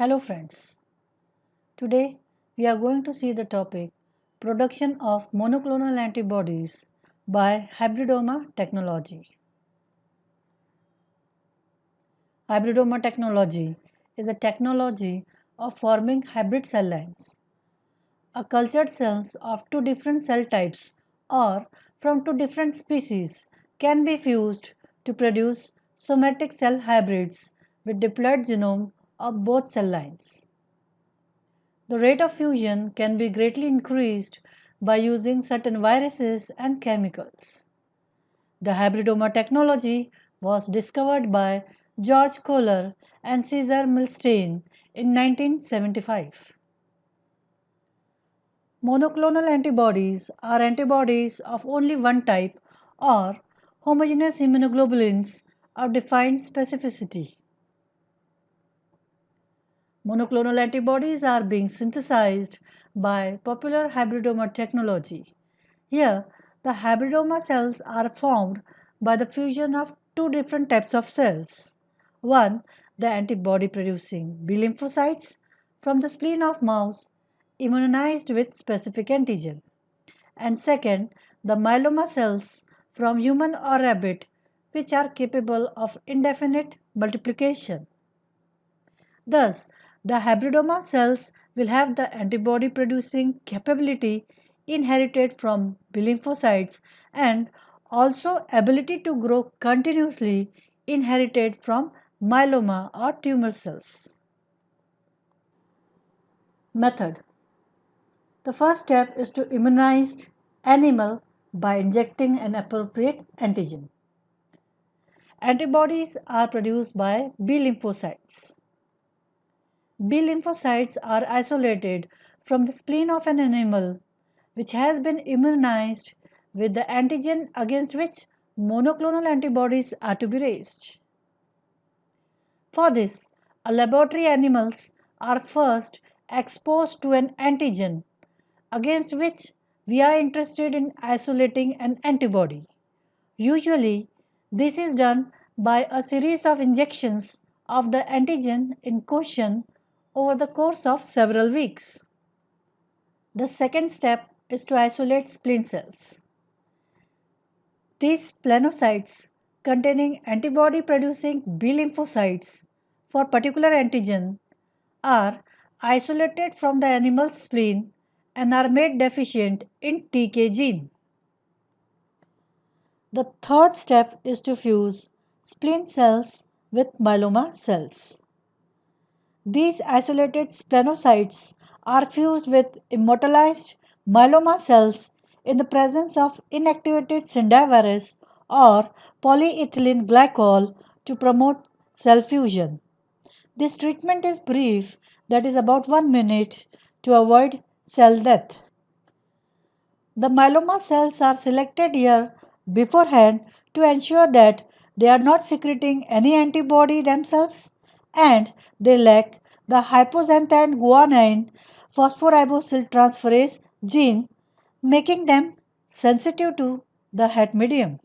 Hello friends, today we are going to see the topic production of monoclonal antibodies by Hybridoma Technology. Hybridoma Technology is a technology of forming hybrid cell lines. A cultured cells of two different cell types or from two different species can be fused to produce somatic cell hybrids with diploid genome of both cell lines. The rate of fusion can be greatly increased by using certain viruses and chemicals. The hybridoma technology was discovered by George Kohler and Cesar Milstein in 1975. Monoclonal antibodies are antibodies of only one type or homogeneous immunoglobulins of defined specificity. Monoclonal antibodies are being synthesized by popular hybridoma technology. Here, the hybridoma cells are formed by the fusion of two different types of cells. One, the antibody producing B lymphocytes from the spleen of mouse immunized with specific antigen, and second, the myeloma cells from human or rabbit which are capable of indefinite multiplication. Thus, the hybridoma cells will have the antibody producing capability inherited from B lymphocytes and also ability to grow continuously inherited from myeloma or tumor cells. Method. The first step is to immunize animal by injecting an appropriate antigen. Antibodies are produced by B lymphocytes. B lymphocytes are isolated from the spleen of an animal which has been immunized with the antigen against which monoclonal antibodies are to be raised. For this, laboratory animals are first exposed to an antigen against which we are interested in isolating an antibody. Usually, this is done by a series of injections of the antigen in question over the course of several weeks. The second step is to isolate spleen cells. These splenocytes containing antibody producing B lymphocytes for particular antigen are isolated from the animal's spleen and are made deficient in TK gene. The third step is to fuse spleen cells with myeloma cells. These isolated splenocytes are fused with immortalized myeloma cells in the presence of inactivated syndavirus or polyethylene glycol to promote cell fusion. This treatment is brief, that is about 1 minute, to avoid cell death. The myeloma cells are selected here beforehand to ensure that they are not secreting any antibody themselves and they lack the hypoxanthine guanine phosphoribosyl transferase gene, making them sensitive to the het medium.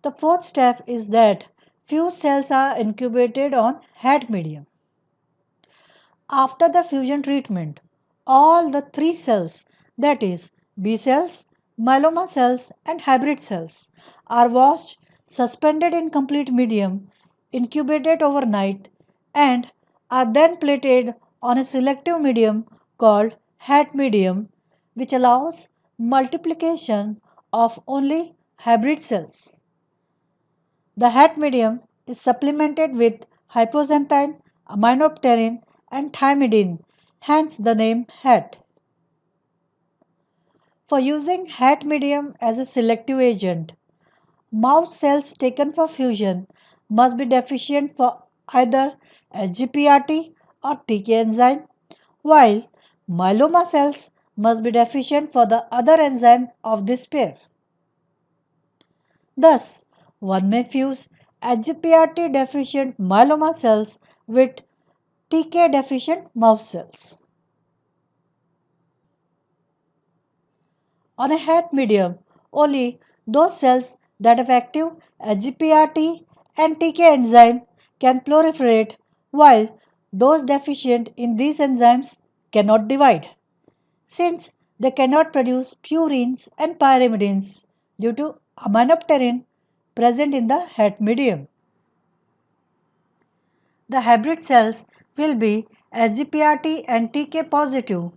The fourth step is that fused cells are incubated on het medium. After the fusion treatment, all the three cells, that is, B cells, myeloma cells, and hybrid cells, are washed, suspended in complete medium, incubated overnight, and are then plated on a selective medium called het medium, which allows multiplication of only hybrid cells. The het medium is supplemented with hypoxanthine, aminopterin, and thymidine, hence the name het. For using het medium as a selective agent, mouse cells taken for fusion must be deficient for either SGPRT or TK enzyme, while myeloma cells must be deficient for the other enzyme of this pair. Thus, one may fuse SGPRT deficient myeloma cells with TK deficient mouse cells. On a het medium, only those cells that have active SGPRT and TK enzyme can proliferate, while those deficient in these enzymes cannot divide, since they cannot produce purines and pyrimidines due to aminopterin present in the het medium. The hybrid cells will be SGPRT and TK positive,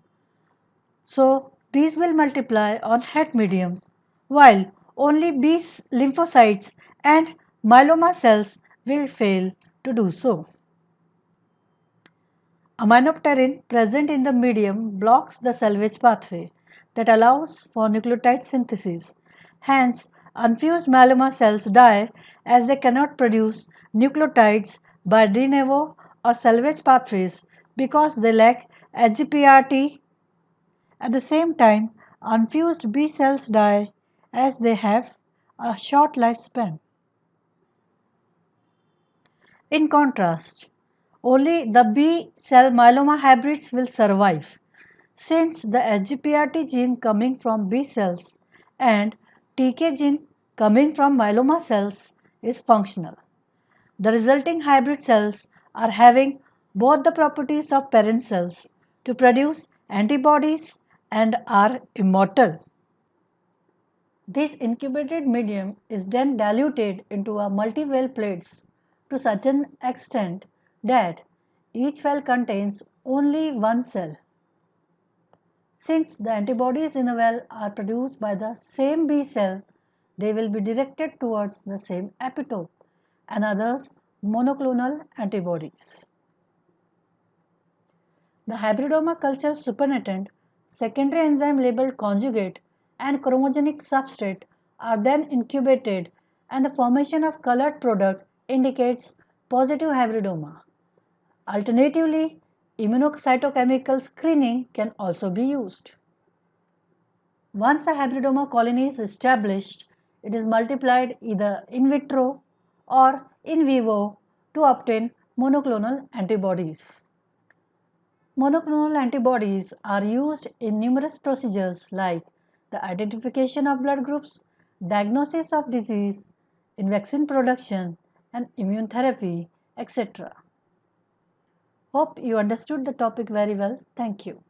so these will multiply on het medium, while only B lymphocytes and myeloma cells will fail to do so. Aminopterin present in the medium blocks the salvage pathway that allows for nucleotide synthesis. Hence, unfused myeloma cells die as they cannot produce nucleotides by de novo or salvage pathways because they lack HGPRT. At the same time, unfused B cells die as they have a short lifespan. In contrast, only the B cell myeloma hybrids will survive, since the SGPRT gene coming from B cells and TK gene coming from myeloma cells is functional. The resulting hybrid cells are having both the properties of parent cells to produce antibodies and are immortal. This incubated medium is then diluted into a multi-well plates to such an extent that each well contains only one cell. Since the antibodies in a well are produced by the same B cell, they will be directed towards the same epitope and others monoclonal antibodies. The hybridoma culture supernatant, secondary enzyme labeled conjugate, and chromogenic substrate are then incubated, and the formation of colored product indicates positive hybridoma. Alternatively, immunocytochemical screening can also be used. Once a hybridoma colony is established, it is multiplied either in vitro or in vivo to obtain monoclonal antibodies. Monoclonal antibodies are used in numerous procedures like the identification of blood groups, diagnosis of disease, in vaccine production, and immune therapy, etc. Hope you understood the topic very well. Thank you.